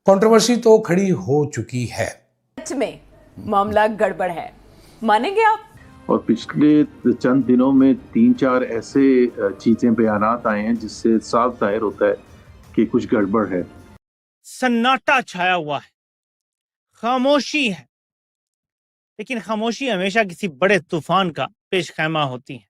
Controversy तो खड़ी हो चुकी है। सच में मामला गड़बड़ है, मानेंगे आप? और पिछले चंद दिनों में 3-4 ऐसे चीजें बयानात आए हैं जिससे साफ जाहिर होता है कि कुछ गड़बड़ है। सन्नाटा छाया हुआ है, खामोशी है, लेकिन खामोशी हमेशा किसी बड़े तूफान का पेशखैमा होती है।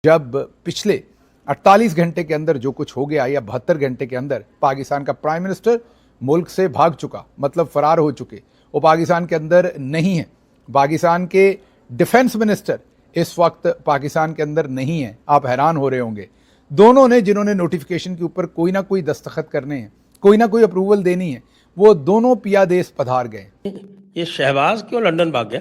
जब पिछले 48 घंटे के अंदर जो कुछ हो गया या 72 घंटे के अंदर पाकिस्तान का प्राइम मिनिस्टर मुल्क से भाग चुका, मतलब फरार हो चुके, वो पाकिस्तान के अंदर नहीं है। पाकिस्तान के डिफेंस मिनिस्टर इस वक्त पाकिस्तान के अंदर नहीं है। आप हैरान हो रहे होंगे, दोनों ने जिन्होंने नोटिफिकेशन के ऊपर कोई ना कोई दस्तखत करने हैं, कोई ना कोई अप्रूवल देनी है, वो दोनों पिया देश पधार गए। ये शहबाज क्यों लंदन भाग गया?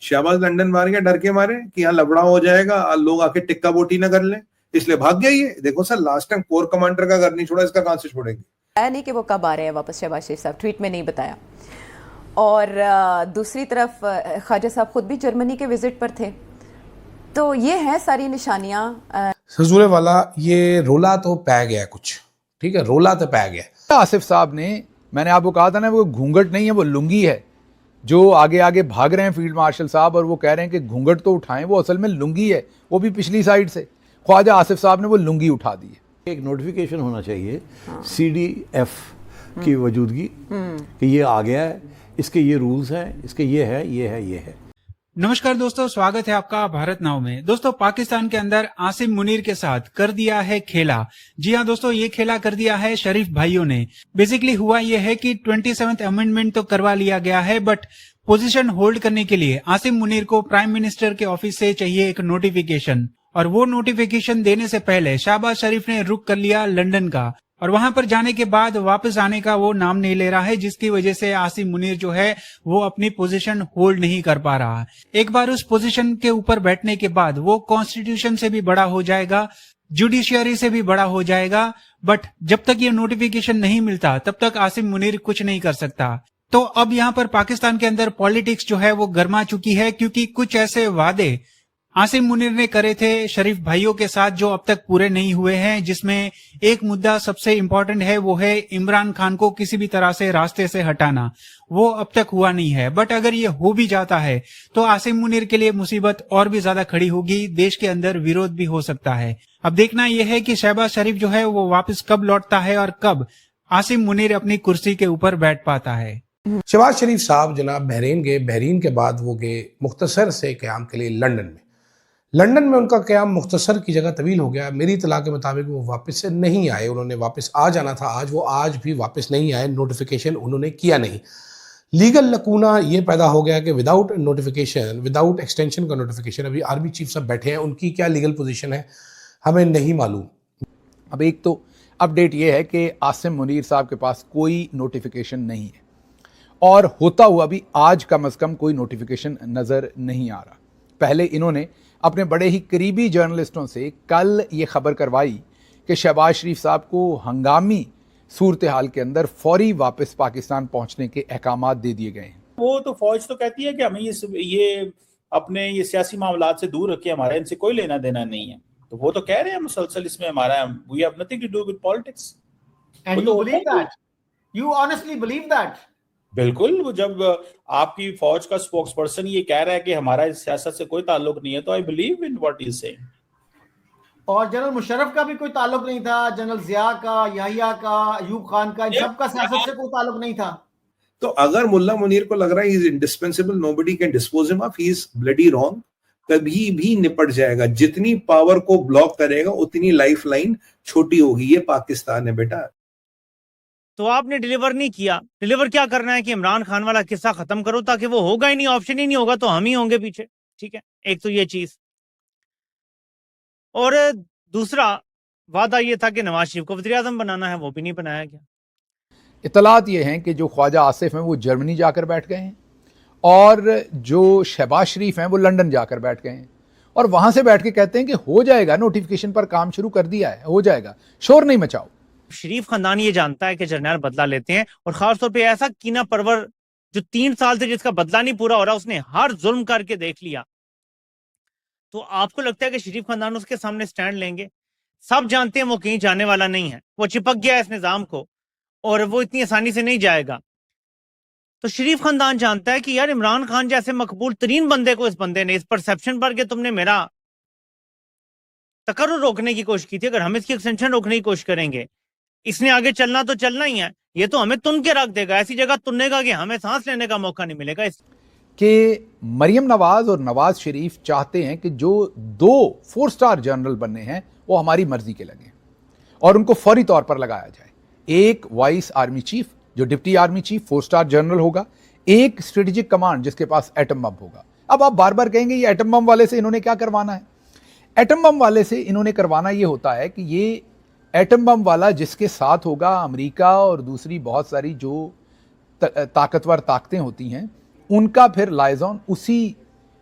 शहबाज लंदन मार गया डर के मारे कि यहाँ लफड़ा हो जाएगा, लोग आके टिक्का बोटी ना कर लें, इसलिए भाग गया। ये देखो sir, last time core commander का घर नहीं छोड़ा, इसका कहां से छोड़ेंगे? बताया नहीं कि वो कब आ रहे हैं वापस शहबाज शरीफ साहब, ट्वीट में नहीं बताया। और दूसरी तरफ ख्वाजा साहब खुद भी जर्मनी के विजिट पर थे, तो ये है सारी निशानियां। हजूर वाला ये रोला तो पै गया कुछ, ठीक है, रोला तो पै गया। आसिफ साहब ने, मैंने आपको कहा था ना, वो घूंघट नहीं है, वो लुंगी है। जो आगे आगे भाग रहे हैं फील्ड मार्शल साहब और वो कह रहे हैं कि घूंघट तो उठाएं, वो असल में लुंगी है, वो भी पिछली साइड से। ख्वाजा आसिफ साहब ने वो लुंगी उठा दी है। एक नोटिफिकेशन होना चाहिए CDF की वजूदगी कि ये आ गया है, इसके ये रूल्स हैं, इसके ये है, ये है, ये है। नमस्कार दोस्तों, स्वागत है आपका भारत नाउ में। दोस्तों, पाकिस्तान के अंदर आसिम मुनीर के साथ कर दिया है खेला। जी हाँ दोस्तों, ये खेला कर दिया है शरीफ भाइयों ने। बेसिकली हुआ ये है कि 27th अमेंडमेंट तो करवा लिया गया है, बट पोजीशन होल्ड करने के लिए आसिम मुनीर को प्राइम मिनिस्टर के ऑफिस से चाहिए एक नोटिफिकेशन, और वो नोटिफिकेशन देने से पहले शहबाज शरीफ ने रुख कर लिया लंदन का, और वहां पर जाने के बाद वापस आने का वो नाम नहीं ले रहा है, जिसकी वजह से आसिम मुनीर जो है वो अपनी पोजीशन होल्ड नहीं कर पा रहा है। एक बार उस पोजीशन के ऊपर बैठने के बाद वो कॉन्स्टिट्यूशन से भी बड़ा हो जाएगा, जुडिशियरी से भी बड़ा हो जाएगा, बट जब तक ये नोटिफिकेशन नहीं मिलता तब तक आसिम मुनीर कुछ नहीं कर सकता। तो अब यहाँ पर पाकिस्तान के अंदर पॉलिटिक्स जो है वो गर्मा चुकी है, क्योंकि कुछ ऐसे वादे आसिम मुनीर ने करे थे शरीफ भाइयों के साथ जो अब तक पूरे नहीं हुए हैं, जिसमें एक मुद्दा सबसे इम्पोर्टेंट है, वो है इमरान खान को किसी भी तरह से रास्ते से हटाना। वो अब तक हुआ नहीं है, बट अगर ये हो भी जाता है तो आसिम मुनीर के लिए मुसीबत और भी ज्यादा खड़ी होगी, देश के अंदर विरोध भी हो सकता है। अब देखना यह है कि शहबाज शरीफ जो है वो वापस कब लौटता है और कब आसिम मुनीर अपनी कुर्सी के ऊपर बैठ पाता है। शहबाज शरीफ साहब जनाब बहरीन गए, बहरीन के बाद वो गए मुख्तसर से क़याम के लिए लंदन में। लंदन में उनका क़याम मुख्तसर की जगह तवील हो गया। मेरी इत्तला के मुताबिक वो वापस से नहीं आए, उन्होंने वापस आ जाना था आज, वो आज भी वापस नहीं आए, नोटिफिकेशन उन्होंने किया नहीं। लीगल लकूना ये पैदा हो गया कि विदाउट नोटिफिकेशन, विदाउट एक्सटेंशन का नोटिफिकेशन, अभी आर्मी चीफ साहब बैठे हैं, उनकी क्या लीगल पोजीशन है हमें नहीं मालूम। अब एक तो अपडेट ये है कि आसिम मुनीर साहब के पास कोई नोटिफिकेशन नहीं है, और होता हुआ भी आज कम अज़ कम कोई नोटिफिकेशन नज़र नहीं आ रहा। पहले इन्होंने अपने बड़े ही करीबी जर्नलिस्टों से कल ये खबर करवाई कि शहबाज शरीफ साहब को हंगामी सूरत हाल के अंदर फौरी वापस पाकिस्तान पहुंचने के अहकामात दे दिए गए हैं। वो तो फौज तो कहती है कि हमें ये अपने ये सियासी मामलात से दूर रखे, हमारा इनसे कोई लेना देना नहीं है। तो वो तो कह रहे हैं मुसलसल इसमें हमारा, we have nothing to do with politics. And you believe that? You honestly believe that? बिल्कुल। जब आपकी फौज का स्पोक्स पर्सन ये कह रहा है कि हमारा इस सियासत से कोई ताल्लुक नहीं है, तो I believe in what he is saying. और जनरल मुशर्रफ का भी कोई ताल्लुक नहीं था, जनरल जिया का, याहिया का, अयूब खान का, इन सबका सियासत से कोई ताल्लुक नहीं था। तो अगर मुल्ला मुनीर को लग रहा है he is indispensable, nobody can dispose him of, he is bloody wrong. कभी भी निपट जाएगा, जितनी पावर को ब्लॉक करेगा उतनी लाइफ लाइन छोटी होगी। ये पाकिस्तान है बेटा। तो आपने डिलीवर नहीं किया। डिलीवर क्या करना है कि इमरान खान वाला किस्सा खत्म करो, ताकि वो होगा ही नहीं, ऑप्शन ही नहीं होगा, तो हम ही होंगे पीछे। ठीक है, एक तो ये चीज, और दूसरा वादा ये था कि नवाज शरीफ को वज़ीर आज़म बनाना है, वो भी नहीं बनाया गया। इतलात ये हैं कि जो ख्वाजा आसिफ हैं वो जर्मनी जाकर बैठ गए हैं, और जो शहबाज शरीफ हैं वो लंदन जाकर बैठ गए हैं, और वहां से बैठ के कहते हैं कि हो जाएगा, नोटिफिकेशन पर काम शुरू कर दिया है, हो जाएगा, शोर नहीं मचाओ। शरीफ खानदान ये जानता है कि जर्नैल बदला लेते हैं, और खासतौर पे ऐसा कीना परवर जो 3 साल से जिसका बदला नहीं पूरा हो रहा, उसने हर जुल्म करके देख लिया। तो आपको लगता है कि शरीफ खानदान उसके सामने स्टैंड लेंगे? सब जानते हैं वो कहीं जाने वाला नहीं है, वो चिपक गया है इस निजाम को, और वो इतनी आसानी से नहीं जाएगा। तो शरीफ खानदान जानता है कि यार इमरान खान जैसे मकबूल तरीन बंदे को इस बंदे ने इस परसेप्शन पर कि तुमने मेरा तकर्रुर रोकने की कोशिश की थी, अगर हम इसकी एक्सटेंशन रोकने की कोशिश करेंगे, इसने आगे चलना तो चलना ही है, ये तो हमें तुन के रख देगा, ऐसी जगह तुननेगा कि हमें सांस लेने का मौका नहीं मिलेगा। कि मरियम नवाज और नवाज शरीफ चाहते हैं कि जो 2 4 स्टार जनरल बनने हैं वो हमारी मर्जी के लगे और उनको फौरी तौर पर लगाया जाए। एक वाइस आर्मी चीफ जो deputy army chief 4 star general होगा, एक स्ट्रेटेजिक कमांड जिसके पास एटम बम होगा। अब आप बार बार कहेंगे ये एटम बम वाले से इन्होंने क्या करवाना है? एटम बम वाले से इन्होंने करवाना ये होता है कि ये एटम बम वाला जिसके साथ होगा अमेरिका और दूसरी बहुत सारी जो ताकतवर ताकतें होती हैं, उनका फिर लाइजॉन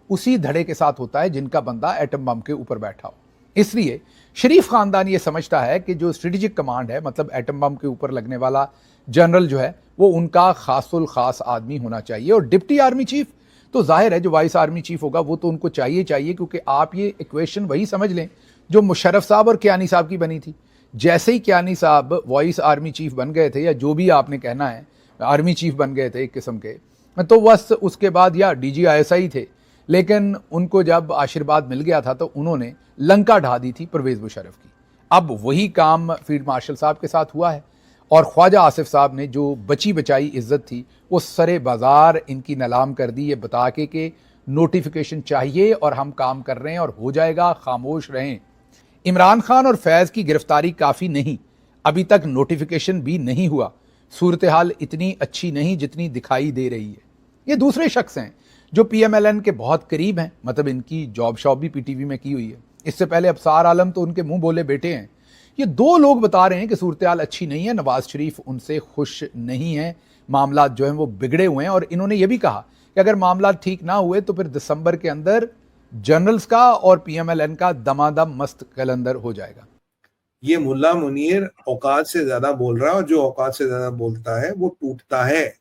उसी धड़े के साथ होता है जिनका बंदा एटम बम के ऊपर बैठा हो। इसलिए शरीफ खानदान ये समझता है कि जो स्ट्रेटेजिक कमांड है, मतलब एटम बम के ऊपर लगने वाला जनरल जो है, वो उनका खासुल खास आदमी होना चाहिए। और डिप्टी आर्मी चीफ तो जाहिर है जो वाइस आर्मी चीफ होगा वो तो उनको चाहिए, क्योंकि आप ये इक्वेशन वही समझ लें जो मुशर्रफ साहब और कियानी साहब की बनी थी। जैसे ही कियानी साहब वाइस आर्मी चीफ बन गए थे, या जो भी आपने कहना है आर्मी चीफ बन गए थे एक किस्म के, तो बस उसके बाद या DGISI थे, लेकिन उनको जब आशीर्वाद मिल गया था तो उन्होंने लंका ढा दी थी परवेज मुशर्रफ की। अब वही काम फील्ड मार्शल साहब के साथ हुआ है और ख्वाजा आसिफ साहब ने जो बची बचाई इज्जत थी वो सरे बाजार इनकी नीलाम कर दी, ये बता के नोटिफिकेशन चाहिए और हम काम कर रहे हैं और हो जाएगा, खामोश रहें। इमरान खान और फैज़ की गिरफ्तारी काफ़ी नहीं, अभी तक नोटिफिकेशन भी नहीं हुआ, सूरत हाल इतनी अच्छी नहीं जितनी दिखाई दे रही है। ये दूसरे शख्स हैं जो PMLN के बहुत करीब हैं, मतलब इनकी जॉब शॉप भी PTV में की हुई है। इससे पहले अबसार आलम तो उनके मुंह बोले बेटे हैं। ये 2 लोग बता रहे हैं कि सूरत हाल अच्छी नहीं है, नवाज शरीफ उनसे खुश नहीं है, मामला जो हैं वो बिगड़े हुए हैं। और इन्होंने ये भी कहा कि अगर मामला ठीक ना हुए तो फिर दिसंबर के अंदर जनरल्स का और PMLN का दमादम मस्त कैलेंडर हो जाएगा। ये मुल्ला मुनीर औकात से ज्यादा बोल रहा है और जो औकात से ज्यादा बोलता है वो टूटता है,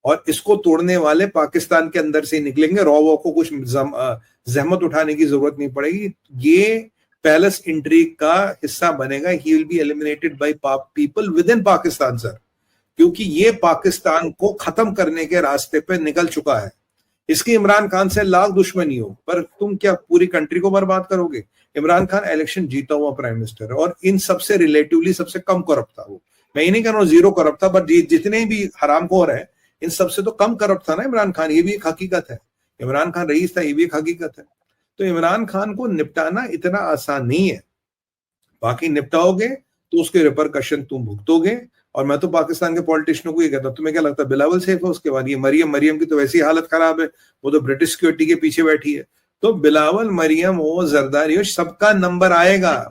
और इसको तोड़ने वाले पाकिस्तान के अंदर से निकलेंगे। रॉ को कुछ जहमत उठाने की जरूरत नहीं पड़ेगी। ये पैलेस इंट्रीग का हिस्सा बनेगा। He will be eliminated by people with in Pakistan sir, क्योंकि ये पाकिस्तान को खत्म करने के रास्ते पे निकल चुका है। इसकी इमरान खान से लाख दुश्मनी हो, पर तुम क्या पूरी कंट्री को बर्बाद करोगे? इमरान खान इलेक्शन जीता हुआ प्राइम मिनिस्टर है और इन सबसे रिलेटिवली सबसे कम करप्ट था वो। मैं ये नहीं कह रहा हूँ जीरो करप्ट था, बट जितने भी हरामखोर है इन सबसे तो कम करप्ट था ना इमरान खान। ये भी एक हकीकत है। इमरान खान रईस था, ये भी एक हकीकत है। तो इमरान खान को निपटाना इतना आसान नहीं है। बाकी निपटाओगे तो उसके रिपरकशन तुम भुगतोगे। और मैं तो पाकिस्तान के पॉलिटिशियनों को ये कहता हूं, तुम्हें क्या लगता है बिलावल सेफ है? उसके बाद ये मरियम की तो वैसी हालत खराब है, वो तो ब्रिटिश सिक्योरिटी के पीछे बैठी है। तो बिलावल, मरियम, वो जरदारी, सबका नंबर आएगा।